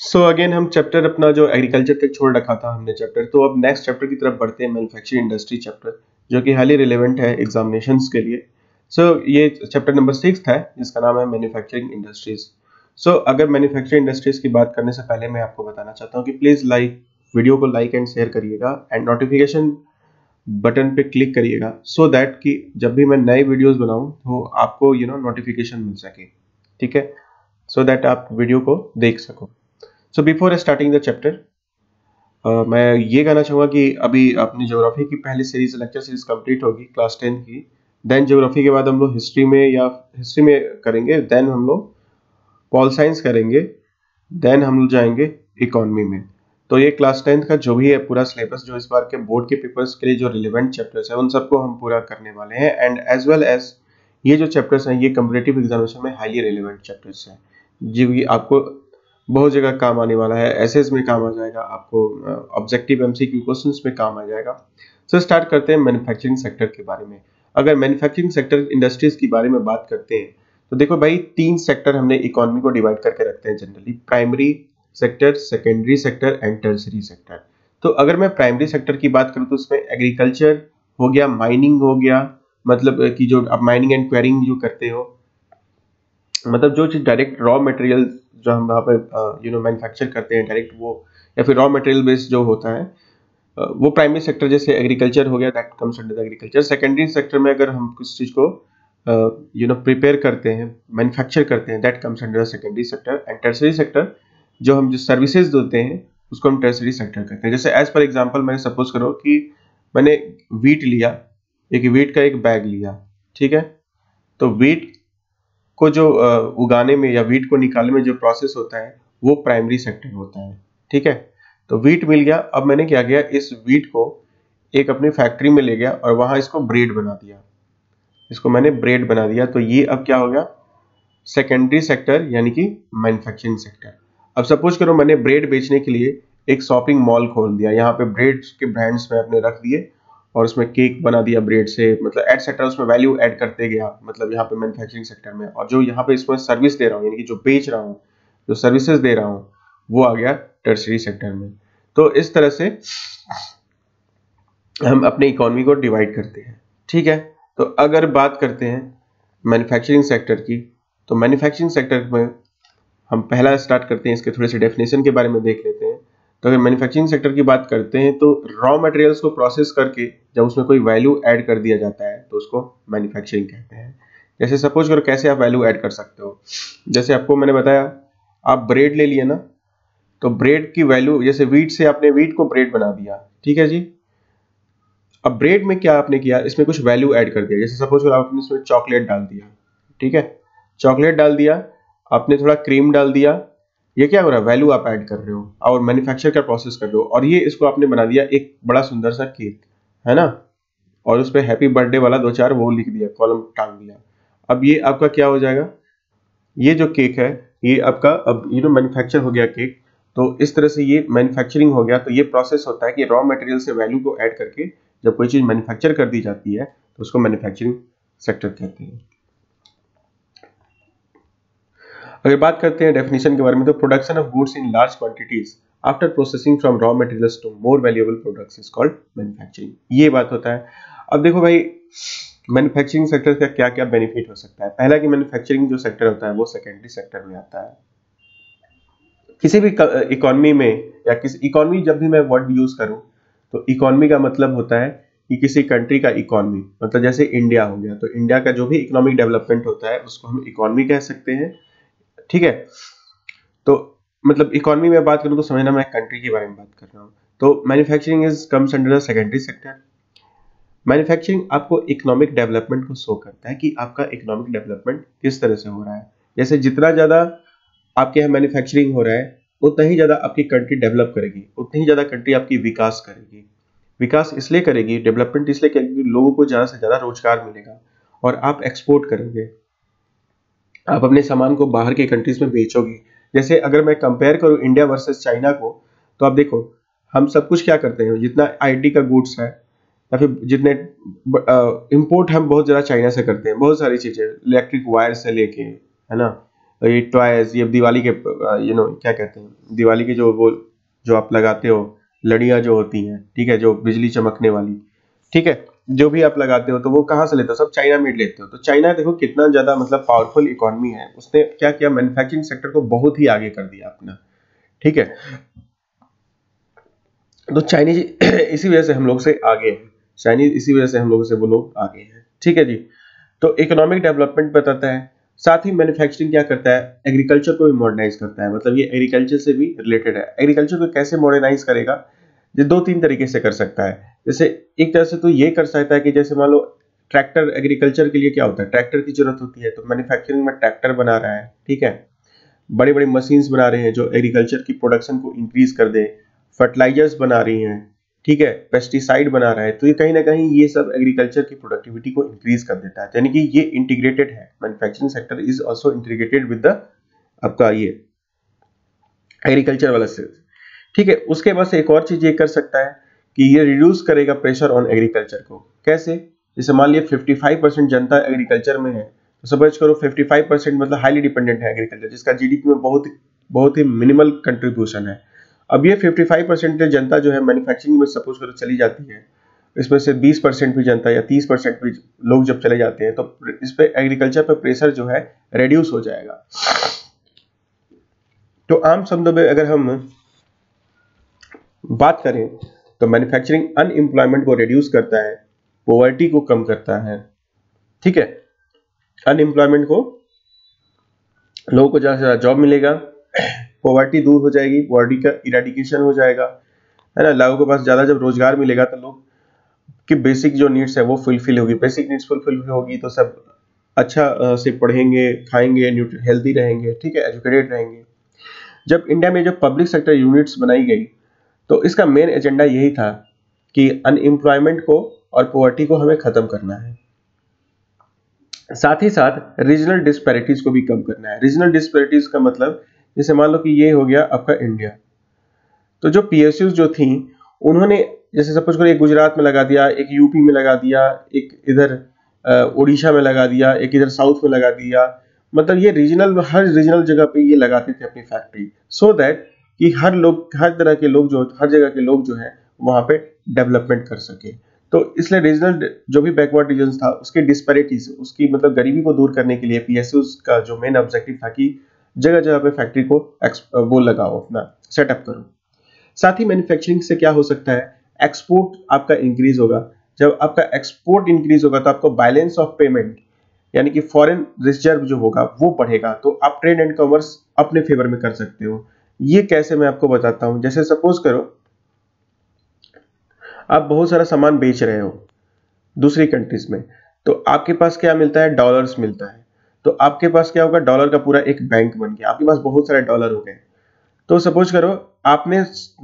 So again हम chapter अपना जो एग्रीकल्चर तक छोड़ रखा था हमने चैप्टर, तो अब नेक्स्ट चैप्टर की तरफ बढ़ते हैं, मैन्युफैक्चरिंग इंडस्ट्री चैप्टर, जो कि हाईली रिलेवेंट है एग्जामिनेशंस के लिए। ये चैप्टर नंबर 6 है जिसका नाम है मैन्युफैक्चरिंग इंडस्ट्रीज। अगर मैन्युफैक्चरिंग इंडस्ट्रीज की बात करने से पहले मैं आपको बताना चाहता हूँ कि प्लीज वीडियो को लाइक एंड शेयर करिएगा एंड नोटिफिकेशन बटन पे क्लिक करिएगा, सो दैट कि जब भी मैं नए वीडियोस बनाऊं तो आपको नोटिफिकेशन मिल सके, ठीक है, सो दैट आप वीडियो को देख सको। So before starting the chapter, मैं ये कहना चाहूँगा कि अभी अपनी ज्योग्राफी की पहली सीरीज लेक्चर सीरीज कंप्लीट होगी क्लास 10 की। देन ज्योग्राफी के बाद हम लोग हिस्ट्री में करेंगे, देन हम लोग पॉल साइंस करेंगे, देन हम लोग जाएंगे इकोनॉमी में। तो ये क्लास 10 का जो भी है पूरा सिलेबस, जो इस बार के बोर्ड के पेपर्स के लिए जो रिलेवेंट चैप्टर्स है उन सबको हम पूरा करने वाले हैं, एंड एज वेल एज ये जो चैप्टर्स हैं ये कम्पिटिटिव एग्जामिनेशन में हाईली रिलेवेंट चैप्टर्स हैं, जो कि आपको बहुत जगह काम आने वाला है, एसएस में काम आ जाएगा, आपको ऑब्जेक्टिव एमसीक्यू क्वेश्चंस में काम आ जाएगा। स्टार्ट करते हैं मैन्युफैक्चरिंग सेक्टर के बारे में। अगर मैन्युफैक्चरिंग सेक्टर इंडस्ट्रीज के बारे में बात करते हैं तो देखो भाई, 3 सेक्टर हमने इकोनॉमी को डिवाइड करके रखते हैं generally, primary sector, secondary sector and tertiary sector. तो अगर मैं प्राइमरी सेक्टर की बात करूं तो उसमें एग्रीकल्चर हो गया, माइनिंग हो गया, मतलब कि जो आप माइनिंग एंड क्वेरिंग जो करते हो, मतलब जो चीज डायरेक्ट रॉ मटेरियल जो हम वहाँ पे मैन्युफैक्चर करते हैं डायरेक्ट वो, या फिर रॉ मटेरियल बेस्ड जो होता है वो प्राइमरी सेक्टर जैसे एग्रीकल्चर हो गया, that comes under the agriculture. Secondary sector में अगर हम किसी चीज को प्रिपेयर करते हैं, मैन्युफैक्चर करते हैं, that comes under the secondary sector. And tertiary sector जो हम जो सर्विसेज देते हैं उसको हम टर्सरी सेक्टर कहते हैं। जैसे एज पर एग्जांपल मैंने सपोज करो कि मैंने वीट लिया, एक वीट का एक बैग लिया, ठीक है, तो वीट को जो उगाने में या वीट को निकालने में जो प्रोसेस होता है वो प्राइमरी सेक्टर होता है, ठीक है। तो वीट मिल गया, अब मैंने क्या किया, इस वीट को एक अपनी फैक्ट्री में ले गया और वहां इसको ब्रेड बना दिया, इसको मैंने ब्रेड बना दिया, तो ये अब क्या हो गया, सेकेंडरी सेक्टर यानी कि मैन्युफैक्चरिंग सेक्टर। अब सपोज करो मैंने ब्रेड बेचने के लिए एक शॉपिंग मॉल खोल दिया, यहाँ पे ब्रेड के ब्रांड्स में अपने रख दिए और उसमें केक बना दिया ब्रेड से, मतलब एटसेट्रा, उसमें वैल्यू ऐड करते गया, मतलब यहाँ पे मैन्युफैक्चरिंग सेक्टर में। और जो यहाँ पे इसमें सर्विस दे रहा हूँ यानी कि जो बेच रहा हूँ, जो सर्विसेज दे रहा हूँ, वो आ गया टर्सरी सेक्टर में। तो इस तरह से हम अपने इकोनॉमी को डिवाइड करते हैं, ठीक है। तो अगर बात करते हैं मैन्युफैक्चरिंग सेक्टर की, तो मैन्युफैक्चरिंग सेक्टर में हम पहला स्टार्ट करते हैं, इसके थोड़े से डेफिनेशन के बारे में देख लेते हैं। तो अगर मैन्युफैक्चरिंग सेक्टर की बात करते हैं तो रॉ मटेरियल्स को प्रोसेस करके जब उसमें कोई वैल्यू ऐड कर दिया जाता है तो उसको मैन्युफैक्चरिंग कहते हैं। जैसे सपोज करो कैसे आप वैल्यू ऐड कर सकते हो, जैसे आपको मैंने बताया, आप ब्रेड ले लिए ना, तो ब्रेड की वैल्यू, जैसे वीट से आपने वीट को ब्रेड बना दिया, ठीक है जी। अब ब्रेड में क्या आपने किया, इसमें कुछ वैल्यू ऐड कर दिया, जैसे सपोज करो आपने इसमें चॉकलेट डाल दिया, ठीक है, चॉकलेट डाल दिया, आपने थोड़ा क्रीम डाल दिया, ये क्या हो रहा है, वैल्यू आप ऐड कर रहे हो और मैन्युफैक्चर का प्रोसेस कर रहे हो, और ये इसको आपने बना दिया एक बड़ा सुंदर सा केक, है ना, और उस पर हैप्पी बर्थडे वाला 2-4 वो लिख दिया, कॉलम टांग दिया। अब ये आपका क्या हो जाएगा, ये जो केक है ये आपका अब मैन्युफैक्चर हो गया केक। तो इस तरह से ये मैन्युफैक्चरिंग हो गया। तो ये प्रोसेस होता है कि रॉ मटेरियल से वैल्यू को ऐड करके जब कोई चीज मैन्युफैक्चर कर दी जाती है तो उसको मैन्युफैक्चरिंग सेक्टर कहते हैं। अगर बात करते हैं डेफिनेशन के बारे में, तो production of goods in large quantities after processing from raw materials to more valuable products is called manufacturing, ये बात होता है। अब देखो भाई, मैन्युफैक्चरिंग सेक्टर का क्या क्या बेनिफिट हो सकता है। पहला कि मैन्युफैक्चरिंग जो सेक्टर होता है वो सेकेंडरी सेक्टर में आता है। किसी भी इकोनॉमी में, या किसी इकोनॉमी, जब भी मैं वर्ड यूज करूं तो इकोनॉमी का मतलब होता है कि किसी कंट्री का इकोनॉमी, मतलब जैसे इंडिया हो गया, तो इंडिया का जो भी इकोनॉमिक डेवलपमेंट होता है उसको हम इकोनॉमी कह सकते हैं, ठीक है। तो मतलब इकोनॉमी में बात करूं तो समझना मैं कंट्री के बारे में बात कर रहा हूं। तो manufacturing is comes under the secondary sector. Manufacturing आपको इकोनॉमिक डेवलपमेंट को शो करता है कि आपका इकोनॉमिक डेवलपमेंट किस तरह से हो रहा है। जैसे जितना ज्यादा आपके यहाँ मैन्युफैक्चरिंग हो रहा है उतना ही ज्यादा आपकी कंट्री डेवलप करेगी, उतनी ही ज्यादा कंट्री आपकी विकास करेगी। विकास इसलिए करेगी, डेवलपमेंट इसलिए करेगी, लोगों को ज्यादा से ज्यादा रोजगार मिलेगा और आप एक्सपोर्ट करेंगे, आप अपने सामान को बाहर के कंट्रीज में बेचोगे। जैसे अगर मैं कंपेयर करूं इंडिया वर्सेस चाइना को, तो आप देखो हम सब कुछ क्या करते हैं, जितना आईटी का गुड्स है या फिर जितने इंपोर्ट हम बहुत ज्यादा चाइना से करते हैं, बहुत सारी चीजें, इलेक्ट्रिक वायर से लेके, है ना, ये टॉयज, ये दिवाली के क्या कहते हैं, दिवाली के जो आप लगाते हो लड़ियां जो होती हैं, ठीक है, जो बिजली चमकने वाली, ठीक है, जो भी आप लगाते हो तो वो कहाँ से लेते हो, सब चाइना मेड लेते हो। तो चाइना देखो कितना ज्यादा मतलब पावरफुल इकोनॉमी है, उसने क्या किया, मैन्युफैक्चरिंग सेक्टर को बहुत ही आगे कर दिया अपना, ठीक है। तो चाइनीज इसी वजह से हम लोग से आगे हैं, चाइनीज इसी वजह से हम लोगों से वो लोग आगे हैं, ठीक है जी। तो इकोनॉमिक डेवलपमेंट बताता है, साथ ही मैन्युफैक्चरिंग क्या करता है, एग्रीकल्चर को भी मॉडर्नाइज करता है, मतलब ये एग्रीकल्चर से भी रिलेटेड है। एग्रीकल्चर को कैसे मॉडर्नाइज करेगा, ये दो तीन तरीके से कर सकता है। जैसे एक तरह से तो ये कर सकता है कि जैसे मान लो ट्रैक्टर, एग्रीकल्चर के लिए क्या होता है, ट्रैक्टर की जरूरत होती है, तो मैन्युफैक्चरिंग में ट्रैक्टर बना रहा है, ठीक है, बड़ी बड़ी मशीन्स बना रहे हैं जो एग्रीकल्चर की प्रोडक्शन को इंक्रीज कर दे, फर्टिलाइजर्स बना रही हैं, ठीक है, पेस्टिसाइड बना रहा है, तो ये कहीं ना कहीं ये सब एग्रीकल्चर की प्रोडक्टिविटी को इंक्रीज कर देता है, यानी कि ये इंटीग्रेटेड है, manufacturing sector is also integrated with the आपका ये एग्रीकल्चर वाला सेल्स, ठीक है। उसके बाद से एक और चीज ये कर सकता है कि ये रिड्यूस करेगा प्रेशर ऑन एग्रीकल्चर को। कैसे, जैसे मान लिया 55% जनता एग्रीकल्चर में है, तो सपोज करो 55% मतलब हाईली डिपेंडेंट है एग्रीकल्चर, जिसका जीडीपी में बहुत ही मिनिमल कंट्रीब्यूशन है। अब ये 55% जनता जो है मैन्युफैक्चरिंग में सपोज करो चली जाती है, इसमें से 20% भी जनता या 30% भी लोग जब चले जाते हैं, तो इस पे एग्रीकल्चर पे प्रेशर जो है रेड्यूस हो जाएगा। तो आम शब्दों में अगर हम बात करें तो मैन्युफैक्चरिंग अनएम्प्लॉयमेंट को रिड्यूस करता है, पॉवर्टी को कम करता है, ठीक है, अनएम्प्लॉयमेंट को, लोगों को ज्यादा से ज्यादा जॉब मिलेगा, पॉवर्टी दूर हो जाएगी, पॉवर्टी का इरेडिकेशन हो जाएगा, है ना, लोगों के पास ज्यादा जब रोजगार मिलेगा तो लोग की बेसिक जो नीड्स है वो फुलफिल होगी, बेसिक नीड्स फुलफिल होगी तो सब अच्छा से पढ़ेंगे, खाएंगे, हेल्दी रहेंगे, ठीक है, एजुकेटेड रहेंगे। जब इंडिया में जब पब्लिक सेक्टर यूनिट्स बनाई गई तो इसका मेन एजेंडा यही था कि अनएम्प्लॉयमेंट को और पॉवर्टी को हमें खत्म करना है, साथ ही साथ रीजनल डिस्पैरिटीज को भी कम करना है। रीजनल डिस्पैरिटीज का मतलब जैसे मान लो कि ये हो गया आपका इंडिया, तो जो पीएसयूज जो थी उन्होंने जैसे सपोज करो एक गुजरात में लगा दिया, एक यूपी में लगा दिया, एक इधर उड़ीसा में लगा दिया, एक इधर साउथ में लगा दिया, मतलब ये रीजनल, हर रीजनल जगह पे ये लगाते थे अपनी फैक्ट्री, सो दैट कि हर तरह के लोग जो, हर जगह के लोग जो है वहां पे डेवलपमेंट कर सके। तो इसलिए रीजनल जो भी बैकवर्ड रीजन था उसकी डिस्पैरिटीज, उसकी मतलब गरीबी को दूर करने के लिए पीएसयूज का जो मेन ऑब्जेक्टिव था कि जगह जगह पे फैक्ट्री को वो लगाओ, अपना सेटअप करो। साथ ही मैन्युफैक्चरिंग से क्या हो सकता है, एक्सपोर्ट आपका इंक्रीज होगा। जब आपका एक्सपोर्ट इंक्रीज होगा तो आपको बैलेंस ऑफ पेमेंट यानी कि फॉरेन रिजर्व जो होगा वो बढ़ेगा, तो आप ट्रेड एंड कॉमर्स अपने फेवर में कर सकते हो। ये कैसे मैं आपको बताता हूं। जैसे सपोज करो आप बहुत सारा सामान बेच रहे हो दूसरी कंट्रीज में, तो आपके पास क्या मिलता है, डॉलर्स मिलता है, तो आपके पास क्या होगा, डॉलर का पूरा एक बैंक बन गया, आपके पास बहुत सारे डॉलर हो गए। तो सपोज करो आपने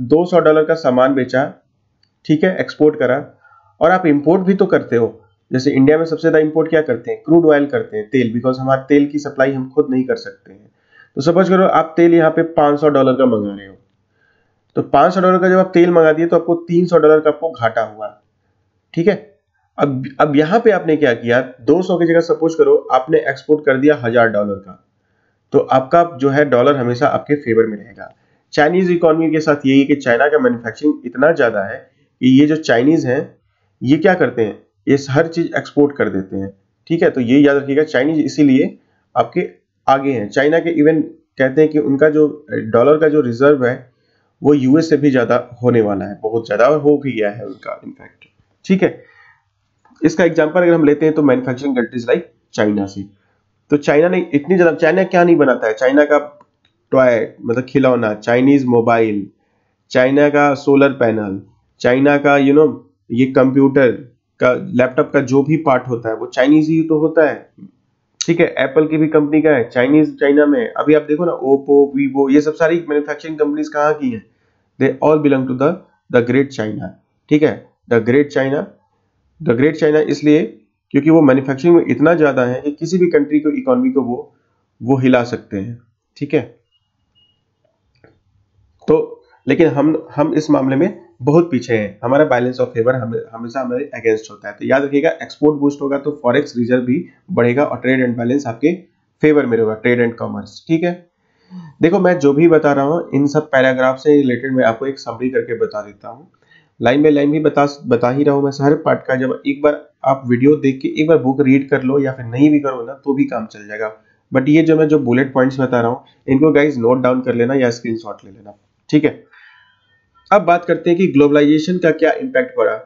$200 का सामान बेचा, ठीक है, एक्सपोर्ट करा, और आप इंपोर्ट भी तो करते हो। जैसे इंडिया में सबसे ज्यादा इंपोर्ट क्या करते हैं, क्रूड ऑयल करते हैं, तेल, बिकॉज हमारे तेल की सप्लाई हम खुद नहीं कर सकते हैं। तो सपोज करो आप तेल यहाँ पे $500 का मंगा रहे हो, तो $500 का जब आप तेल मंगा दिए तो आपको $300 का आपको घाटा हुआ, ठीक है। अब यहाँ पे आपने क्या किया, 200 की जगह सपोज करो आपने एक्सपोर्ट कर दिया $1000 का, तो आपका जो है डॉलर हमेशा आपके फेवर में रहेगा। चाइनीज इकोनॉमी के साथ यही है कि चाइना का मैन्युफैक्चरिंग इतना ज्यादा है कि ये जो चाइनीज हैं ये क्या करते हैं, ये हर चीज एक्सपोर्ट कर देते हैं, ठीक है। तो ये याद रखिएगा, चाइनीज इसीलिए आपके आगे हैं। चाइना के इवन कहते हैं कि उनका जो डॉलर का जो रिजर्व है वो यूएस से भी ज्यादा होने वाला है, बहुत ज्यादा, और हो भी गया है उनका इनफैक्ट, ठीक है। इसका एग्जांपल अगर हम लेते हैं तो मैन्युफैक्चरिंग कंट्रीज लाइक चाइना से, तो चाइना ने इतनी ज्यादा, चाइना क्या नहीं बनाता है, चाइना का टॉय मतलब खिलौना, चाइनीज मोबाइल, चाइना का सोलर पैनल, चाइना का ये कंप्यूटर का, लैपटॉप का जो भी पार्ट होता है वो चाइनीज ही तो होता है, ठीक है। एप्पल की भी कंपनी का है चाइनीज, चाइना में। अभी आप देखो ना ओप्पो, वीवो, ये सब सारी मैन्युफैक्चरिंग कंपनीज कहाँ की हैं, they all belong to the great China, ठीक है। द ग्रेट चाइना इसलिए क्योंकि वो मैन्युफैक्चरिंग में इतना ज्यादा है कि किसी भी कंट्री को इकोनॉमी को वो हिला सकते हैं, ठीक है। तो लेकिन हम इस मामले में बहुत पीछे हैं, हमारा बैलेंस ऑफ फेवर हमेशा हमारे अगेंस्ट होता है। तो याद रखिएगा, एक्सपोर्ट बूस्ट होगा तो फॉरेक्स रिजर्व भी बढ़ेगा और ट्रेड एंड बैलेंस आपके फेवर में रहेगा, ट्रेड एंड कॉमर्स। ठीक है, देखो मैं जो भी बता रहा हूँ इन सब पैराग्राफ से रिलेटेड मैं आपको एक समरी करके बता देता हूँ, लाइन बाय लाइन भी बता ही रहा हूँ मैं हर पार्ट का। जब एक बार आप वीडियो देख के एक बार बुक रीड कर लो या फिर नहीं भी करो ना तो भी काम चल जाएगा। बट ये जो मैं जो बुलेट पॉइंट्स बता रहा हूँ इनको गाइज नोट डाउन कर लेना या स्क्रीनशॉट ले लेना। ठीक है, अब बात करते हैं कि ग्लोबलाइजेशन का क्या इम्पैक्ट पड़ा।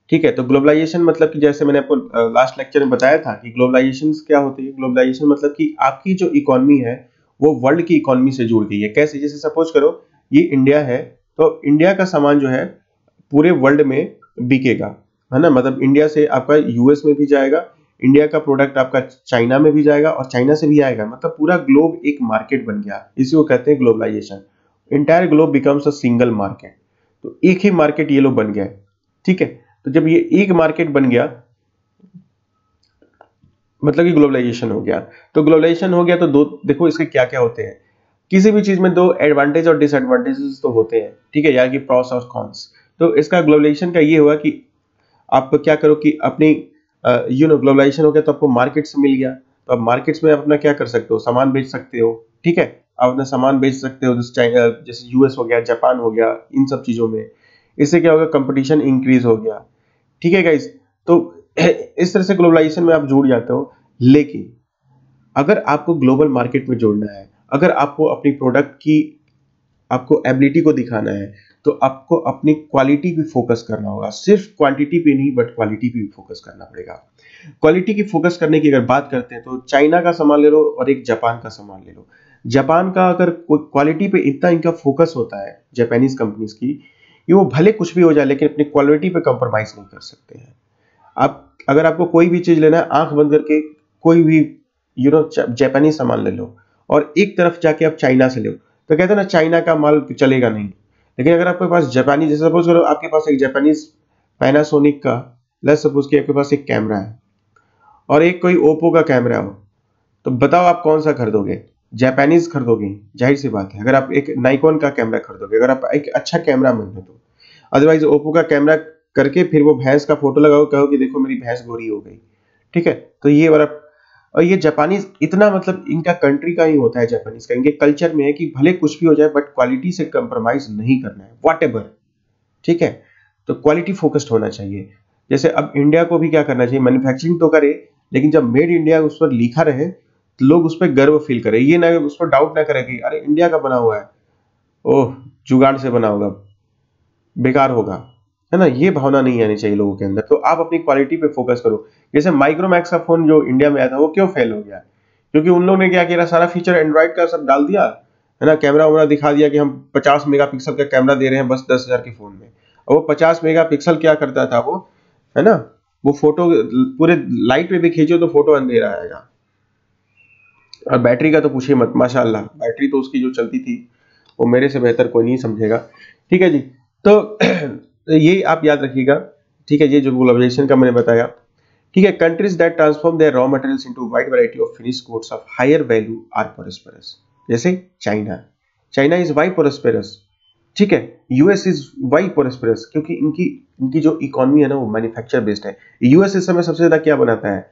ठीक है, तो ग्लोबलाइजेशन मतलब कि जैसे मैंने आपको लास्ट लेक्चर में बताया था कि ग्लोबलाइजेशन क्या होती है। ग्लोबलाइजेशन मतलब कि आपकी जो इकोनॉमी है वो वर्ल्ड की इकोनॉमी से जुड़ गई है। कैसे, जैसे सपोज करो ये इंडिया है तो इंडिया का सामान जो है पूरे वर्ल्ड में बिकेगा, है ना। मतलब इंडिया से आपका यूएस में भी जाएगा, इंडिया का प्रोडक्ट आपका चाइना में भी जाएगा और चाइना से भी आएगा। मतलब पूरा ग्लोब एक मार्केट बन गया, इसी को कहते हैं globalisation. Entire globe becomes a single market, तो एक ही मार्केट ये लोग बन गया है। ठीक है, तो जब ये एक मार्केट बन गया मतलब कि ग्लोबलाइजेशन हो गया। तो ग्लोबलाइजेशन हो गया तो दो देखो इसके क्या क्या होते हैं। किसी भी चीज में दो एडवांटेज और डिसएडवांटेजेस तो होते हैं। ठीक है, यार कि प्रॉस और कॉन्स। तो इसका ग्लोबलाइजेशन का ये हुआ कि आप क्या करो कि अपनी ग्लोबलाइजेशन हो गया तो आपको मार्केट्स मिल गया, तो अब मार्केट्स में आप अपना क्या कर सकते हो, सामान बेच सकते हो। ठीक है, आप अपना सामान बेच सकते हो, जैसे यूएस हो गया, जापान हो गया, इन सब चीजों में। इससे क्या होगा, कंपटीशन इंक्रीज हो गया। ठीक है गाइस, तो इस तरह से ग्लोबलाइजेशन में आप जुड़ जाते हो। लेकिन अगर आपको ग्लोबल मार्केट में जोड़ना है, अगर आपको अपनी प्रोडक्ट की आपको एबिलिटी को दिखाना है तो आपको अपनी क्वालिटी पे फोकस करना होगा। सिर्फ क्वांटिटी पे नहीं बट क्वालिटी पे भी फोकस करना पड़ेगा। क्वालिटी की फोकस करने की अगर बात करते हैं तो चाइना का सामान ले लो और एक जापान का सामान ले लो। जापान का अगर क्वालिटी पे इतना इनका फोकस होता है जापानीज कंपनीज की, कि वो भले कुछ भी हो जाए लेकिन अपनी क्वालिटी पे कंप्रोमाइज नहीं कर सकते हैं। आप अगर आपको कोई भी चीज लेना है, आंख बंद करके कोई भी जापानी सामान ले लो और एक तरफ जाके आप चाइना से लो, तो कहते हैं ना चाइना का माल चलेगा नहीं। लेकिन अगर आपके पास जापानी, जैसे सपोज करो आपके पास एक जापानीज पैनासोनिक का, लेट्स सपोज कि आपके पास एक कैमरा है और एक कोई ओप्पो का कैमरा हो, तो बताओ आप कौन सा खरीदोगे? जापानीज खरीदोगे, जाहिर सी बात है। अगर आप एक नाइकॉन का कैमरा खरीदोगे, अगर आप एक अच्छा कैमरा मन है तो। अदरवाइज ओप्पो का कैमरा करके फिर वो भैंस का फोटो लगाओ, कहो कि देखो मेरी भैंस गोरी हो गई। ठीक है, तो ये वाला। और ये जापानीज इतना मतलब इनका कंट्री का ही होता है, जापानीज का इनके कल्चर में है कि भले कुछ भी हो जाए बट क्वालिटी से कंप्रोमाइज नहीं करना है, व्हाटएवर। ठीक है, तो क्वालिटी फोकस्ड होना चाहिए। जैसे अब इंडिया को भी क्या करना चाहिए, मैन्युफैक्चरिंग तो करे लेकिन जब मेड इंडिया उस पर लिखा रहे तो लोग उस पर गर्व फील करें। ये ना उस पर डाउट ना करे कि अरे इंडिया का बना हुआ है, ओह जुगाड़ से बना होगा, बेकार होगा, है ना। ये भावना नहीं आनी चाहिए लोगों के अंदर। तो आप अपनी क्वालिटी पे फोकस करो। जैसे माइक्रोमैक्स का फोन जो इंडिया में आया था वो क्यों फेल हो गया? क्योंकि उन लोगों ने क्या किया, सारा फीचर एंड्रॉइड का सब डाल दिया, है ना। कैमरा वैमरा दिखा दिया कि हम 50 मेगापिक्सल का कैमरा दे रहे हैं बस 10,000 के फोन में। और वो 50 मेगापिक्सल क्या करता था वो, है ना, वो फोटो पूरे लाइट पे भी खींचो तो फोटो अंधेरा आएगा। और बैटरी का तो पूछिए मत, माशाल्लाह बैटरी तो उसकी जो चलती थी वो मेरे से बेहतर कोई नहीं समझेगा। ठीक है जी, तो ये आप याद रखिएगा। ठीक है, ये जो ग्लोबलाइजेशन का मैंने बताया। ठीक है, countries that transform their raw materials into wide variety of finished goods of higher value are prosperous. जैसे China, China is why prosperous. ठीक है, यूएस इज वाई प्रोस्पेरस क्योंकि इनकी इनकी जो इकोनॉमी है ना वो मैन्युफैक्चर बेस्ड है। यूएस इस समय सबसे ज्यादा क्या बनाता है,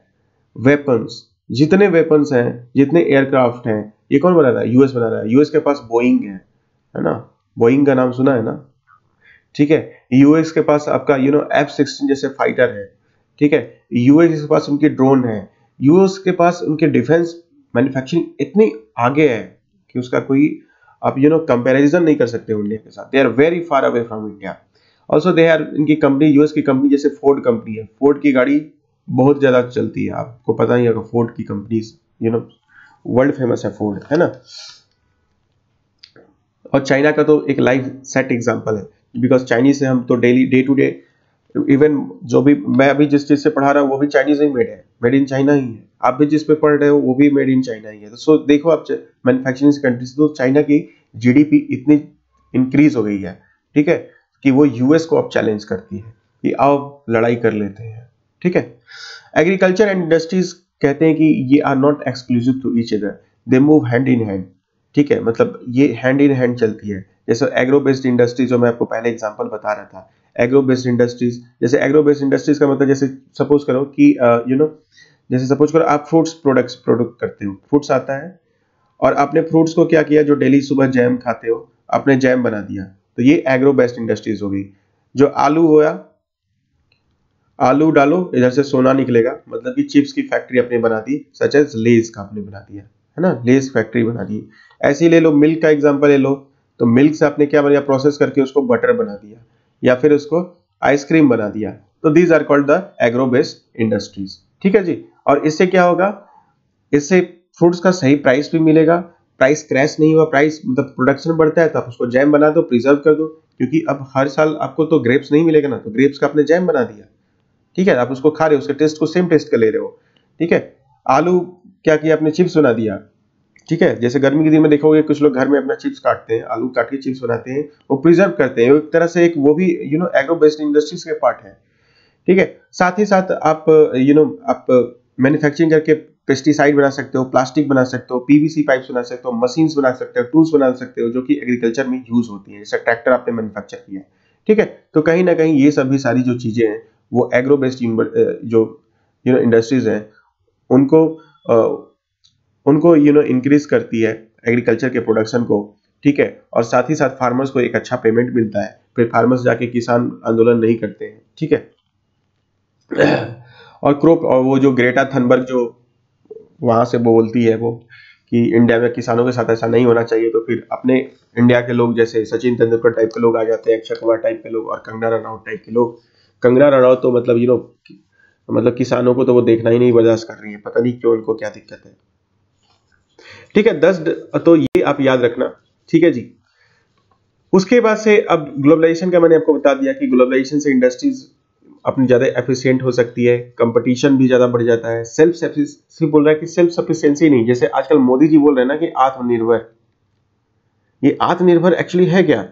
वेपन्स। जितने वेपन्स हैं, जितने एयरक्राफ्ट हैं, ये कौन बना रहा है, यूएस बना रहा है। यूएस के पास बोइंग है ना, बोइंग का नाम सुना है ना। ठीक है, यूएस के पास आपका F-16 जैसे फाइटर है। ठीक है, यूएस के पास उनके ड्रोन है। यूएस के पास उनके डिफेंस मैन्युफैक्चरिंग इतनी आगे है कि उसका कोई आप कंपैरिजन नहीं कर सकते इंडिया के साथ। They are very far away from India. Also they are, इनकी कंपनी, यूएस की कंपनी जैसे फोर्ड कंपनी है, फोर्ड की गाड़ी बहुत ज्यादा चलती है, आपको पता ही होगा। फोर्ड की कंपनी वर्ल्ड फेमस है, फोर्ड, है ना। और चाइना का तो एक लाइव सेट एग्जांपल है, बिकॉज चाइनीज से हम तो daily day to day, even जो भी मैं अभी जिस चीज से पढ़ा रहा हूँ वो भी चाइनीज ही मेड है, मेड इन चाइना ही है। आप भी जिस पे पढ़ रहे हो वो भी मेड इन चाइना ही है। तो सो देखो आप मैन्युफैक्चरिंग कंट्रीज, तो चाइना की जीडीपी इतनी इंक्रीज हो गई है, ठीक है, कि वो यूएस को अब चैलेंज करती है कि आओ लड़ाई कर लेते हैं। ठीक है, एग्रीकल्चर एंड इंडस्ट्रीज कहते हैं कि ये are not exclusive to each other, they move hand in hand. ठीक है, मतलब ये हैंड इन हैंड चलती है। जैसे एग्रो बेस्ड इंडस्ट्री जो मैं आपको पहले एग्जांपल बता रहा था, एग्रो बेस्ड इंडस्ट्रीज। जैसे एग्रो बेस्ड इंडस्ट्रीज का मतलब जैसे सपोज करो कि जैसे सपोज करो आप फ्रूट्स प्रोडक्ट करते हो, फ्रूट्स आता है और आपने फ्रूट्स को क्या किया, जो डेली सुबह जैम खाते हो आपने जैम बना दिया, तो ये एग्रो बेस्ड इंडस्ट्रीज हो गई। जो आलू होया, आलू डालो इधर से सोना निकलेगा, मतलब कि चिप्स की फैक्ट्री आपने बना दी, सच एज लेज का आपने बना दिया, है ना, लेज फैक्ट्री बना दी। ऐसे ही ले लो, मिल्क का एग्जांपल ले लो, तो मिल्क से आपने क्या बनाया, प्रोसेस करके उसको बटर बना दिया या फिर उसको आइसक्रीम बना दिया। तो these are called the agro based industries, ठीक है जी। और इससे क्या होगा, इससे फ्रूट्स का सही प्राइस भी मिलेगा, प्राइस क्रैश नहीं हुआ, प्राइस मतलब प्रोडक्शन बढ़ता है तो आप उसको जैम बना दो, प्रिजर्व कर दो, क्योंकि अब हर साल आपको तो ग्रेप्स नहीं मिलेगा ना, तो ग्रेप्स का आपने जैम बना दिया, ठीक है, आप उसको खा रहे हो, उसके टेस्ट को सेम टेस्ट का ले रहे हो, ठीक है। आलू क्या किया आपने, चिप्स बना दिया, ठीक है। जैसे गर्मी के दिन में देखोगे कुछ लोग घर में अपना चिप्स काटते हैं, आलू काट के चिप्स बनाते हैं, वो प्रिजर्व करते हैं, एक तरह से एक वो भी एग्रो बेस्ड इंडस्ट्रीज के पार्ट है, ठीक है। साथ ही साथ आप आप मैन्युफैक्चरिंग करके पेस्टिसाइड बना सकते हो, प्लास्टिक बना सकते हो, पीवीसी पाइप्स बना सकते हो, मशीन्स बना सकते हो, टूल्स बना सकते हो, जो कि एग्रीकल्चर में यूज होती हैं, जैसे ट्रैक्टर आपने मैन्युफैक्चर किया है, ठीक है। तो कहीं ना कहीं ये सभी सारी जो चीजें हैं वो एग्रो बेस्ड जो इंडस्ट्रीज हैं उनको उनको इंक्रीज करती है एग्रीकल्चर के प्रोडक्शन को, ठीक है। और साथ ही साथ फार्मर्स को एक अच्छा पेमेंट मिलता है, फिर फार्मर्स जाके किसान आंदोलन नहीं करते हैं, ठीक है। और वो जो ग्रेटा थनबर्ग जो वहां से बोलती है वो कि इंडिया में किसानों के साथ ऐसा नहीं होना चाहिए, तो फिर अपने इंडिया के लोग जैसे सचिन तेंदुलकर टाइप के लोग आ जाते हैं, अक्षय कुमार टाइप के लोग और कंगना रनौत टाइप के लोग। कंगना रनौत तो मतलब मतलब किसानों को तो वो देखना ही नहीं बर्दाश्त कर रही है, पता नहीं क्यों, उनको क्या दिक्कत है, ठीक है। 10 तो ये आप याद रखना, ठीक है जी। उसके बाद से अब ग्लोबलाइजेशन का मैंने आपको बता दिया कि ग्लोबलाइजेशन से इंडस्ट्रीज अपनी ज्यादा एफिशिएंट हो सकती है, कंपटीशन भी ज्यादा बढ़ जाता है। सेल्फ सफिशिएंसी बोल रहा है कि सेल्फ सफिशिएंसी नहीं, जैसे आजकल मोदी जी बोल रहे हैं ना कि आत्मनिर्भर, ये आत्मनिर्भर एक्चुअली है क्या?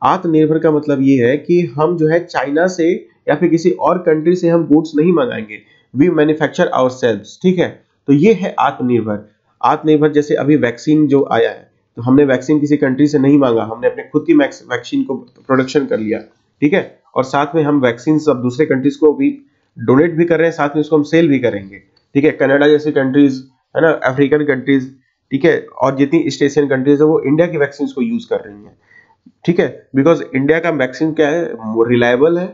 आत्मनिर्भर का मतलब ये है कि हम जो है चाइना से या फिर किसी और कंट्री से हम गुड्स नहीं मंगाएंगे, वी मैन्युफैक्चर आवरसेल्व्स, ठीक है। तो ये है आत्मनिर्भर। आत्मनिर्भर जैसे अभी वैक्सीन जो आया है, तो हमने वैक्सीन किसी कंट्री से नहीं मांगा, हमने अपने खुद की वैक्सीन को प्रोडक्शन कर लिया, ठीक है। और साथ में हम वैक्सीन अब दूसरे कंट्रीज को भी डोनेट भी कर रहे हैं, साथ में उसको हम सेल भी करेंगे, ठीक है। कनाडा जैसी कंट्रीज है ना, अफ्रीकन कंट्रीज, ठीक है, और जितनी ईस्ट एशियन कंट्रीज है वो इंडिया की वैक्सीन को यूज कर रही हैं, ठीक है। बिकॉज इंडिया का वैक्सीन क्या है, रिलायबल है,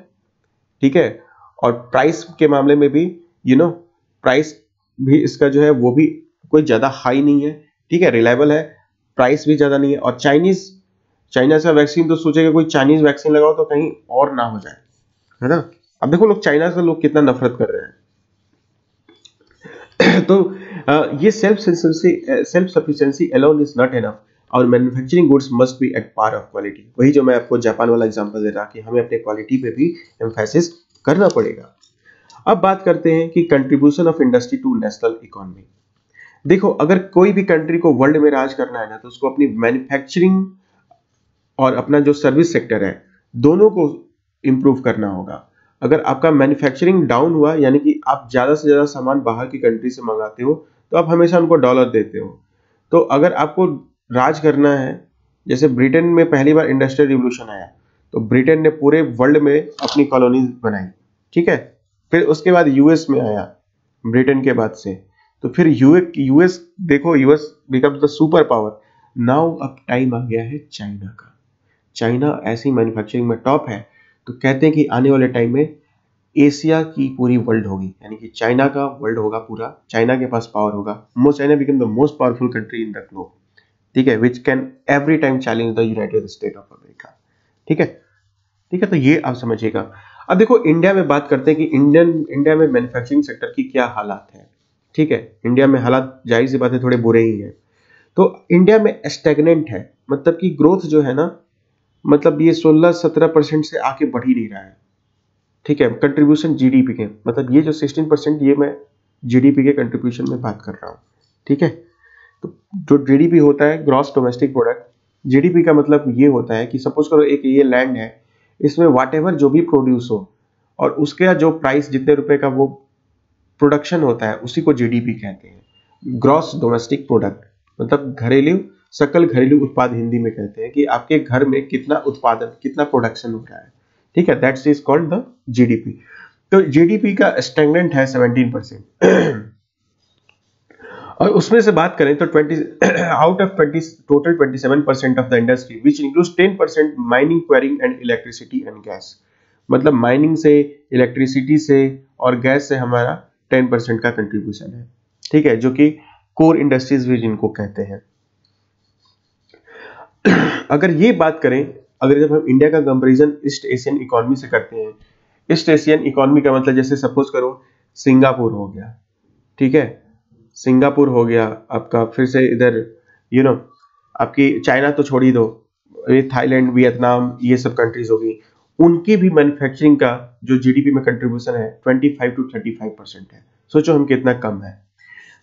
ठीक है। और प्राइस के मामले में भी प्राइस भी इसका जो है वो भी कोई ज्यादा हाई नहीं है, ठीक है, रिलायबल है, प्राइस भी ज्यादा नहीं है। और चाइना का वैक्सीन तो सोचेगा कोई चाइनीज वैक्सीन लगाओ तो कहीं और ना हो जाए, है ना। अब देखो लोग चाइना से लोग कितना नफरत कर रहे हैं। तो ये self sufficiency alone is not enough, और manufacturing goods must be at par of quality. वही जो मैं आपको जापान वाला एग्जांपल दे रहा कि हमें अपने क्वालिटी पे भी एम्फेसिस करना पड़ेगा। अब बात करते हैं कि contribution of industry to national economy. देखो अगर कोई भी कंट्री को वर्ल्ड में राज करना है ना, तो उसको अपनी मैन्युफैक्चरिंग और अपना जो सर्विस सेक्टर है दोनों को इंप्रूव करना होगा। अगर आपका मैन्युफैक्चरिंग डाउन हुआ, यानी कि आप ज्यादा से ज्यादा सामान बाहर की कंट्री से मंगाते हो, तो आप हमेशा उनको डॉलर देते हो। तो अगर आपको राज करना है, जैसे ब्रिटेन में पहली बार इंडस्ट्रियल रिवॉल्यूशन आया, तो ब्रिटेन ने पूरे वर्ल्ड में अपनी कॉलोनीज बनाई, ठीक है। फिर उसके बाद यूएस में आया ब्रिटेन के बाद से, तो फिर यूएस देखो, US becomes the super power. Now अब टाइम आ गया है चाइना का। चाइना ऐसी मैन्युफैक्चरिंग में टॉप है, तो कहते हैं कि आने वाले टाइम में एशिया की पूरी वर्ल्ड होगी, यानी कि चाइना का वर्ल्ड होगा पूरा, चाइना के पास पावर होगा। China become the most powerful country in the globe, ठीक है, which can every time challenge the United state of America, ठीक है, ठीक है। तो ये आप समझिएगा। अब देखो इंडिया में बात करते हैं कि इंडिया में मैन्युफैक्चरिंग सेक्टर की क्या हालात है, ठीक है। इंडिया में हालात जाहिर सी बात है थोड़े बुरे ही हैं। तो इंडिया में स्टैग्नेंट है, मतलब कि ग्रोथ जो है ना, मतलब ये 16-17% से आके बढ़ ही नहीं रहा है, ठीक है। कंट्रीब्यूशन जीडीपी के, मतलब ये जो 16%, ये मैं जीडीपी के कंट्रीब्यूशन में बात कर रहा हूँ, ठीक है। तो जो जीडीपी होता है, ग्रॉस डोमेस्टिक प्रोडक्ट, जीडीपी का मतलब ये होता है कि सपोज करो एक ये लैंड है, इसमें व्हाटएवर जो भी प्रोड्यूस हो और उसका जो प्राइस जितने रुपए का वो प्रोडक्शन होता है, उसी को जीडीपी कहते हैं। ग्रॉस डोमेस्टिक प्रोडक्ट मतलब सकल घरेलू उत्पाद हिंदी में कहते हैं कि आपके घर में कितना उत्पादन, कितना प्रोडक्शन हो रहा है, ठीक है। That's is called the GDP. तो जीडीपी का स्टैग्नेंट है 17%। और उसमें से बात करें तो 20 out of 20 total 27% of the industry which includes 10% mining, quarrying and electricity and gas. मतलब माइनिंग से, इलेक्ट्रिसिटी से और गैस से हमारा 10% का कंट्रीब्यूशन है, ठीक है, जो कि कोर इंडस्ट्रीज भी जिनको कहते हैं। अगर ये बात करें, अगर जब हम इंडिया का कंपैरिजन ईस्ट एशियन इकोनॉमी से करते हैं, ईस्ट एशियन इकोनॉमी का मतलब जैसे सपोज करो सिंगापुर हो गया, ठीक है, सिंगापुर हो गया आपका, फिर से इधर आपकी चाइना तो छोड़ ही दो, ये थाईलैंड, वियतनाम, ये सब कंट्रीज होगी, उनकी भी मैन्युफैक्चरिंग का जो जीडीपी में कंट्रीब्यूशन है 25 to 35% है। सोचो हम कितना कम है।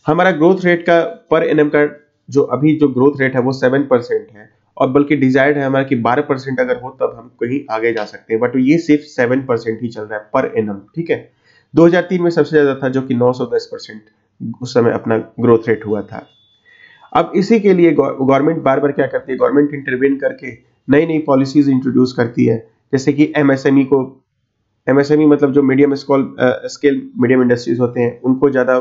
हमारा ग्रोथ रेट का पर एनएम का जो अभी जो ग्रोथ रेट है वो 7% है, और बल्कि डिजायर्ड है हमारा कि 12% अगर हो तब हम कहीं आगे जा सकते हैं, बट ये सिर्फ 7% ही चल रहा है पर एनम, ठीक है। 2003 में सबसे ज्यादा था जो कि 910% उस समय अपना ग्रोथ रेट हुआ था। अब इसी के लिए गवर्नमेंट बार बार क्या करती है, गवर्नमेंट इंटरवेन करके नई नई पॉलिसीज इंट्रोड्यूस करती है, जैसे कि एमएसएमई को, एमएसएमई मतलब जो मीडियम स्केल मीडियम इंडस्ट्रीज होते हैं उनको ज्यादा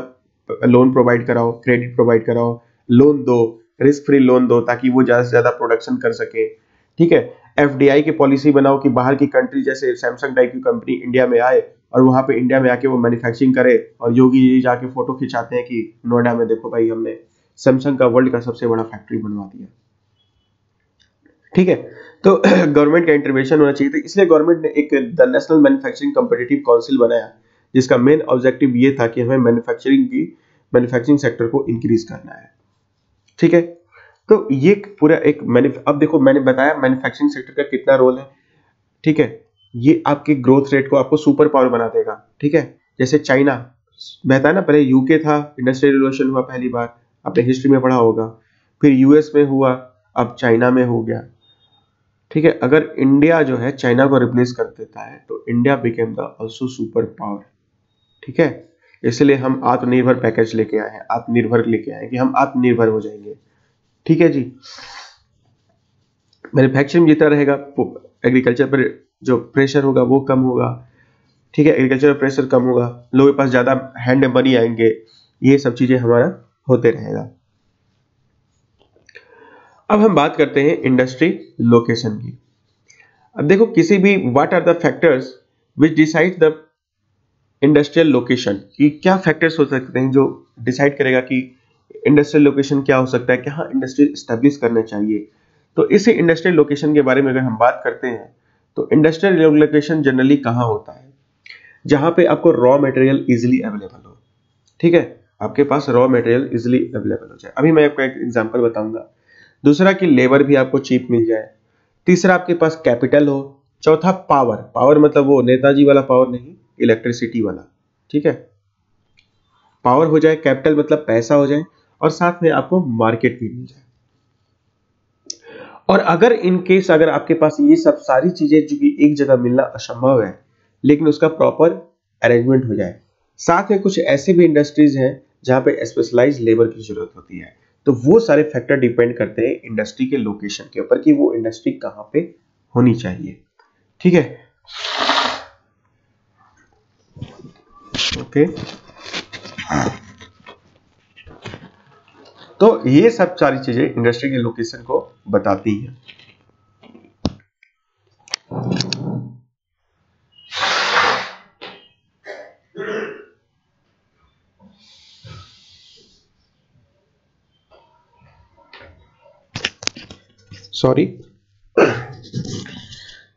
लोन प्रोवाइड कराओ, क्रेडिट प्रोवाइड कराओ, लोन दो, रिस्क फ्री लोन दो, ताकि वो ज्यादा से ज्यादा प्रोडक्शन कर सके, ठीक है। एफडीआई की पॉलिसी बनाओ कि बाहर की कंट्री जैसे सैमसंग टाइप की कंपनी इंडिया में आए और वहां पे इंडिया में आके वो मैन्युफैक्चरिंग करे, और योगी जी जाके फोटो खिंचाते हैं कि नोएडा में देखो भाई हमने सैमसंग का वर्ल्ड का सबसे बड़ा फैक्ट्री बनवा दिया, ठीक है। तो गवर्नमेंट का इंटरवेंशन होना चाहिए, तो इसलिए गवर्नमेंट ने एक the national manufacturing competitive council बनाया, जिसका मेन ऑब्जेक्टिव ये था कि हमें मैन्युफैक्चरिंग सेक्टर को इंक्रीज करना है, ठीक है। तो ये पूरा एक अब देखो मैंने बताया मैन्युफैक्चरिंग सेक्टर का कितना रोल है, ठीक है। ये आपके ग्रोथ रेट को आपको सुपर पावर बना देगा, ठीक है। जैसे चाइना बहता है ना, पहले यूके था, इंडस्ट्रियल रिवॉल्यूशन हुआ पहली बार, आपने हिस्ट्री में पढ़ा होगा, फिर यूएस में हुआ, अब चाइना में हो गया, ठीक है। अगर इंडिया जो है चाइना को रिप्लेस कर देता है तो India became the also super power, ठीक है। इसलिए हम आत्मनिर्भर पैकेज लेके आए हैं, आत्मनिर्भर लेके आए हैं कि हम आत्मनिर्भर हो जाएंगे, ठीक है जी। मैन्युफैक्चरिंग जितना रहेगा, एग्रीकल्चर पर जो प्रेशर होगा वो कम होगा, ठीक है, एग्रीकल्चर पर प्रेशर कम होगा, लोगों के पास ज्यादा हैंड मनी आएंगे, ये सब चीजें हमारा होते रहेगा। अब हम बात करते हैं इंडस्ट्री लोकेशन की। अब देखो किसी भी what are the factors which decide the industrial location, कि क्या फैक्टर्स हो सकते हैं जो डिसाइड करेगा कि इंडस्ट्रियल लोकेशन क्या हो सकता है, कहाँ इंडस्ट्री एस्टेब्लिश करना चाहिए। तो इसी इंडस्ट्रियल लोकेशन के बारे में अगर हम बात करते हैं तो इंडस्ट्रियल लोकेशन जनरली कहाँ होता है, जहां पे आपको रॉ मटेरियल इजिली अवेलेबल हो, ठीक है, आपके पास रॉ मटेरियल इजिली अवेलेबल हो जाए। अभी मैं आपको एक एग्जांपल बताऊंगा। दूसरा कि लेबर भी आपको चीप मिल जाए। तीसरा आपके पास कैपिटल हो। चौथा पावर, पावर मतलब वो नेताजी वाला पावर नहीं, इलेक्ट्रिसिटी वाला, ठीक है, पावर हो जाए, कैपिटल मतलब पैसा हो जाए, और साथ में आपको मार्केट भी मिल जाए। और अगर इन केस अगर आपके पास ये सब सारी चीजें जो कि एक जगह मिलना असंभव है, लेकिन उसका प्रॉपर अरेंजमेंट हो जाए, साथ में कुछ ऐसे भी इंडस्ट्रीज हैं जहां पे स्पेशलाइज्ड लेबर की जरूरत होती है, तो वो सारे फैक्टर डिपेंड करते हैं इंडस्ट्री के लोकेशन के ऊपर कि वो इंडस्ट्री कहां पे होनी चाहिए, ठीक है, ओके। तो ये सब सारी चीजें इंडस्ट्री के लोकेशन को बताती हैं। सॉरी।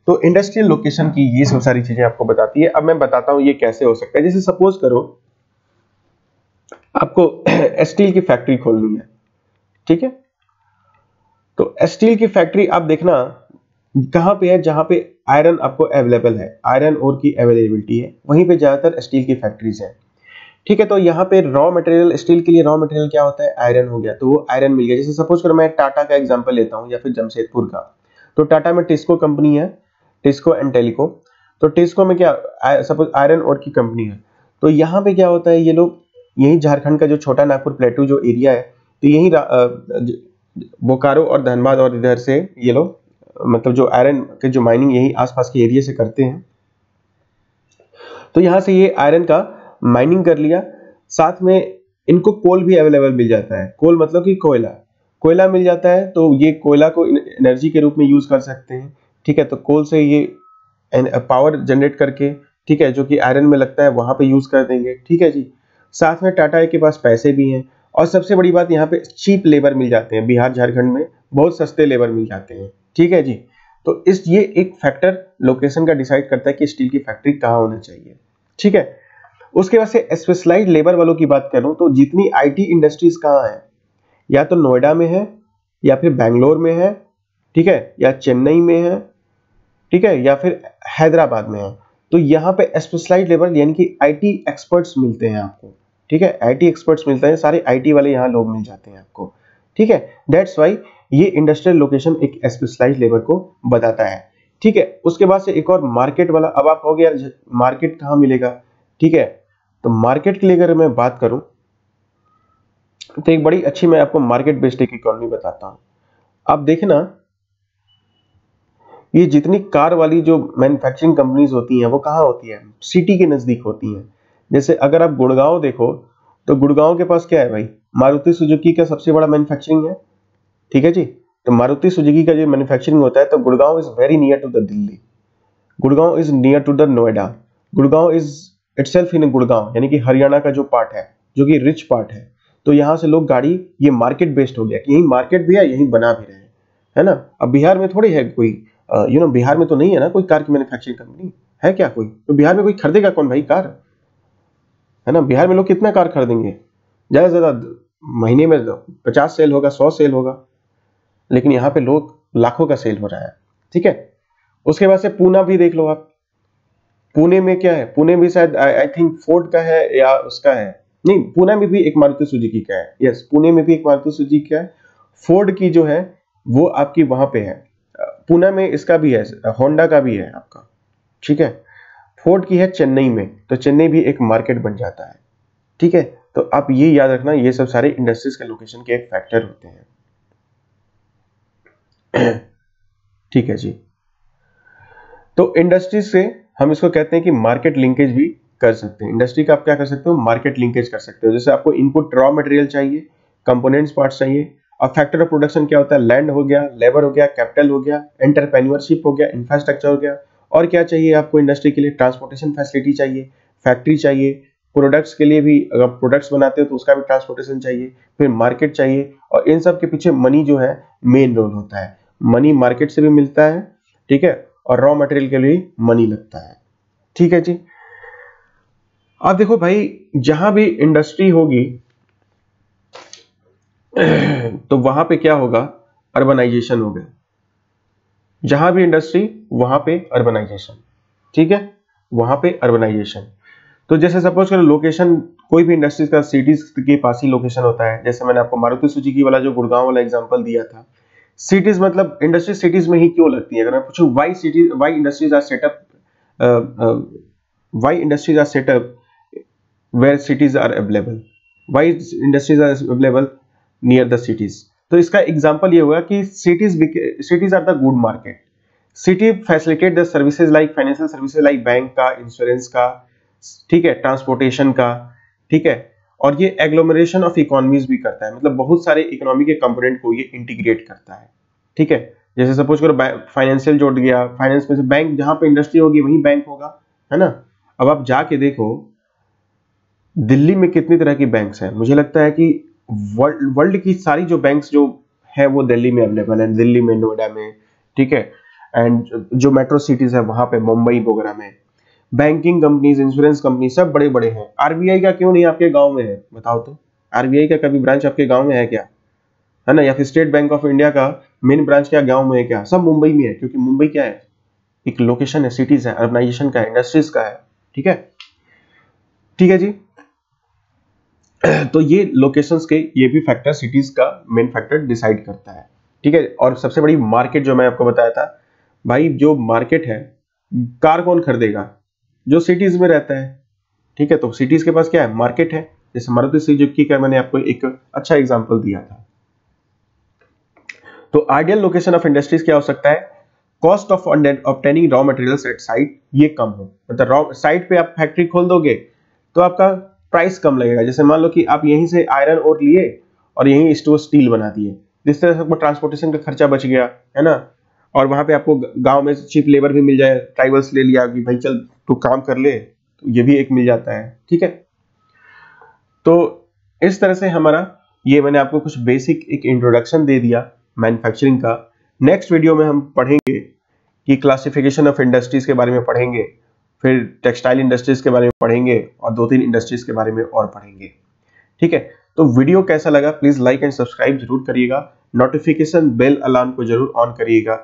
तो इंडस्ट्रियल लोकेशन की ये सब सारी चीजें आपको बताती है। अब मैं बताता हूं ये कैसे हो सकता है। जैसे सपोज करो आपको स्टील की फैक्ट्री खोलनी है, ठीक है, तो स्टील की फैक्ट्री आप देखना कहां पे है, जहां पे आयरन आपको अवेलेबल है, आयरन ओर की अवेलेबिलिटी है, वहीं पे ज्यादातर स्टील की फैक्ट्रीज है, ठीक है। तो यहाँ पे रॉ मटेरियल, स्टील के लिए रॉ मटेरियल क्या होता है, आयरन हो गया, तो वो आयरन मिल गया। जैसे सपोज करो मैं टाटा का एग्जांपल लेता हूँ या फिर जमशेदपुर का, तो टाटा में टिस्को कंपनी है, टिस्को एंड टेलिको। तो टिस्को में क्या, सपोज आयरन ओर की कंपनी है, तो यहाँ पे क्या होता है, ये लोग यही झारखंड का जो छोटा नागपुर प्लेटू जो एरिया है, तो यही बोकारो और धनबाद और इधर से ये लोग मतलब जो आयरन के जो माइनिंग यही आसपास के एरिया से करते हैं। तो यहाँ से ये आयरन का माइनिंग कर लिया, साथ में इनको कोल भी अवेलेबल मिल जाता है। कोल मतलब कि कोयला, कोयला मिल जाता है, तो ये कोयला को एनर्जी के रूप में यूज कर सकते हैं। ठीक है, तो कोल से ये पावर जनरेट करके, ठीक है, जो कि आयरन में लगता है वहां पे यूज कर देंगे। ठीक है जी, साथ में टाटा के पास पैसे भी हैं, और सबसे बड़ी बात यहाँ पे चीप लेबर मिल जाते हैं। बिहार झारखंड में बहुत सस्ते लेबर मिल जाते हैं। ठीक है जी, तो ये एक फैक्टर लोकेशन का डिसाइड करता है कि स्टील की फैक्ट्री कहाँ होना चाहिए। ठीक है, उसके बाद से स्पेशलाइज्ड लेबर वालों की बात करूं तो जितनी आईटी इंडस्ट्रीज कहाँ है, या तो नोएडा में है, या फिर बैंगलोर में है, ठीक है, या चेन्नई में है, ठीक है, या फिर हैदराबाद में है। तो यहाँ पे स्पेशलाइज्ड लेबर यानी कि आईटी एक्सपर्ट्स मिलते हैं आपको। ठीक है, आईटी एक्सपर्ट्स मिलते हैं, सारे आईटी वाले यहाँ लोग मिल जाते हैं आपको। ठीक है, दैट्स वाई ये इंडस्ट्रियल लोकेशन एक स्पेशलाइज्ड लेबर को बताता है। ठीक है, उसके बाद से एक और मार्केट वाला। अब आप कहोगे यार मार्केट कहाँ मिलेगा? ठीक है, तो मार्केट के लिए अगर मैं बात करूं तो एक बड़ी अच्छी मैं आपको मार्केट बेस्ड एक इकोनॉमी बताता हूं। आप देखना, ये जितनी कार वाली जो मैन्युफैक्चरिंग कंपनीज होती हैं वो कहाँ होती है? सिटी के नजदीक होती हैं। जैसे अगर आप गुड़गांव देखो तो गुड़गांव के पास क्या है भाई? मारुति सुजुकी का सबसे बड़ा मैन्युफैक्चरिंग है। ठीक है जी, तो मारुति सुजुकी का जो मैन्युफैक्चरिंग होता है, तो Gurgaon is very near to the Delhi, Gurgaon is near to the Noida, Gurgaon is itself in Gurgaon यानी कि हरियाणा का जो पार्ट है, जो कि रिच पार्ट है। तो यहाँ से लोग गाड़ी, ये मार्केट बेस्ड हो गया कि यही मार्केट भी है, यही बना भी रहे हैं, है ना। अब बिहार में थोड़ी है कोई, बिहार में तो नहीं है ना कोई कार की मैन्युफैक्चरिंग कंपनी, है क्या कोई? तो बिहार में कोई खरीदेगा कौन भाई कार, है ना। बिहार में लोग कितना कार खरीदेंगे? ज्यादा से ज्यादा महीने में 50 सेल होगा, 100 सेल होगा, लेकिन यहाँ पे लोग लाखों का सेल हो रहा है। ठीक है, उसके बाद से पूना भी देख लो आप। पुणे में क्या है? पुणे भी शायद आई थिंक फोर्ड का है या उसका है, नहीं, पुणे में भी एक मारुति सुजुकी का है। यस, पुणे में भी एक मारुति सुजुकी का है। फोर्ड की जो है वो आपकी वहां पे है। पुणे में इसका भी है, होंडा का भी है आपका। ठीक है, फोर्ड की है चेन्नई में, तो चेन्नई भी एक मार्केट बन जाता है। ठीक है, तो आप ये याद रखना, ये सब सारे इंडस्ट्रीज के लोकेशन के एक फैक्टर होते हैं। ठीक है जी, तो इंडस्ट्री से हम इसको कहते हैं कि मार्केट लिंकेज भी कर सकते हैं। इंडस्ट्री का आप क्या कर सकते हो? मार्केट लिंकेज कर सकते हो। जैसे आपको इनपुट रॉ मटेरियल चाहिए, कंपोनेंट्स पार्ट्स चाहिए, और फैक्टर ऑफ प्रोडक्शन क्या होता है? लैंड हो गया, लेबर हो गया, कैपिटल हो गया, एंटरप्रेन्योरशिप हो गया, इंफ्रास्ट्रक्चर हो गया। और क्या चाहिए आपको इंडस्ट्री के लिए? ट्रांसपोर्टेशन फैसिलिटी चाहिए, फैक्ट्री चाहिए, प्रोडक्ट्स के लिए भी, अगर प्रोडक्ट्स बनाते हो तो उसका भी ट्रांसपोर्टेशन चाहिए, फिर मार्केट चाहिए, और इन सब के पीछे मनी जो है मेन रोल होता है। मनी मार्केट से भी मिलता है, ठीक है, और रॉ मटेरियल के लिए मनी लगता है। ठीक है जी, अब देखो भाई, जहां भी इंडस्ट्री होगी तो वहां पे क्या होगा? अर्बनाइजेशन होगा। जहां भी इंडस्ट्री वहां पे अर्बनाइजेशन। ठीक है, वहां पे अर्बनाइजेशन। तो जैसे सपोज करो लोकेशन, कोई भी इंडस्ट्रीज का सिटीज के पास ही लोकेशन होता है। जैसे मैंने आपको मारुति सुजुकी वाला जो गुड़गांव वाला एग्जांपल दिया था, सिटीज मतलब इंडस्ट्री सिटीज में ही क्यों लगती है? अगर मैं पूछूं why cities, why industries are set up, why industries are set up where cities are available, why industries are available near the cities. तो इसका एग्जांपल ये हुआ कि cities are the good market. City facilitate the services like financial services like bank का, insurance का, ठीक है, transportation का, ठीक है, और ये एग्लोमरेशन ऑफ इकोनॉमीज भी करता है, मतलब बहुत सारे इकोनॉमी के कंपोनेंट को ये इंटीग्रेट करता है। ठीक है, जैसे सपोज करो फाइनेंशियल जोड़ गया, फाइनेंस में से बैंक, जहां पे इंडस्ट्री होगी वहीं बैंक होगा, है ना। अब आप जाके देखो दिल्ली में कितनी तरह की बैंक्स हैं। मुझे लगता है कि वर्ल्ड की सारी जो बैंक्स जो है वो दिल्ली में अवेलेबल है, दिल्ली में, नोएडा में, ठीक है, एंड जो मेट्रो सिटीज है वहां पे, मुंबई वगैरह में बैंकिंग कंपनीज, इंश्योरेंस कंपनी सब बड़े बड़े हैं। आरबीआई का क्यों नहीं आपके गांव में है? बताओ तो, आरबीआई का कभी ब्रांच आपके गांव में है क्या? है ना, या फिर स्टेट बैंक ऑफ इंडिया का मेन ब्रांच क्या गांव में है क्या? सब मुंबई में है, क्योंकि मुंबई क्या है? एक लोकेशन है, सिटीज है, अर्बनाइजेशन का है, इंडस्ट्रीज का है। ठीक है, ठीक है जी। तो ये लोकेशंस के ये भी फैक्टर सिटीज का मेन फैक्टर डिसाइड करता है। ठीक है, और सबसे बड़ी मार्केट जो मैं आपको बताया था भाई, जो मार्केट है, कार कौन खरीदेगा? जो सिटीज में रहता है। ठीक है, तो सिटीज के पास क्या है? मार्केट है। जैसे मारुति सुजुकी का मैंने आपको एक अच्छा एग्जांपल दिया था। तो आइडियल लोकेशन ऑफ इंडस्ट्रीज क्या हो सकता है? Cost of obtaining raw materials at site ये कम हो, मतलब रॉ साइट पे आप फैक्ट्री खोल दोगे तो आपका प्राइस कम लगेगा। जैसे मान लो कि आप यहीं से आयरन और लिए और यहीं स्टील बना दिए, जिस तरह से आपको ट्रांसपोर्टेशन का खर्चा बच गया, है ना, और वहां पे आपको गांव में चीप लेबर भी मिल जाए, ट्राइबल्स ले लिया कि भाई चल तू काम कर ले, तो ये भी एक मिल जाता है। ठीक है, तो इस तरह से हमारा ये मैंने आपको कुछ बेसिक एक इंट्रोडक्शन दे दिया मैन्युफैक्चरिंग का। नेक्स्ट वीडियो में हम पढ़ेंगे कि क्लासिफिकेशन ऑफ इंडस्ट्रीज के बारे में पढ़ेंगे, फिर टेक्सटाइल इंडस्ट्रीज के बारे में पढ़ेंगे और 2-3 इंडस्ट्रीज के बारे में और पढ़ेंगे। ठीक है, तो वीडियो कैसा लगा प्लीज लाइक एंड सब्सक्राइब जरूर करिएगा, नोटिफिकेशन बेल अलार्म को जरूर ऑन करिएगा,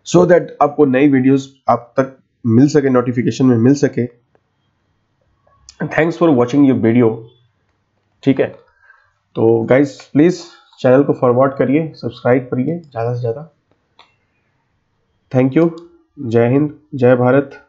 सो दैट आपको नई वीडियोस आप तक मिल सके, नोटिफिकेशन में मिल सके। Thanks for watching your video. ठीक है, तो गाइस प्लीज चैनल को फॉरवर्ड करिए, सब्सक्राइब करिए ज़्यादा से ज़्यादा। Thank you. जय हिंद, जय भारत।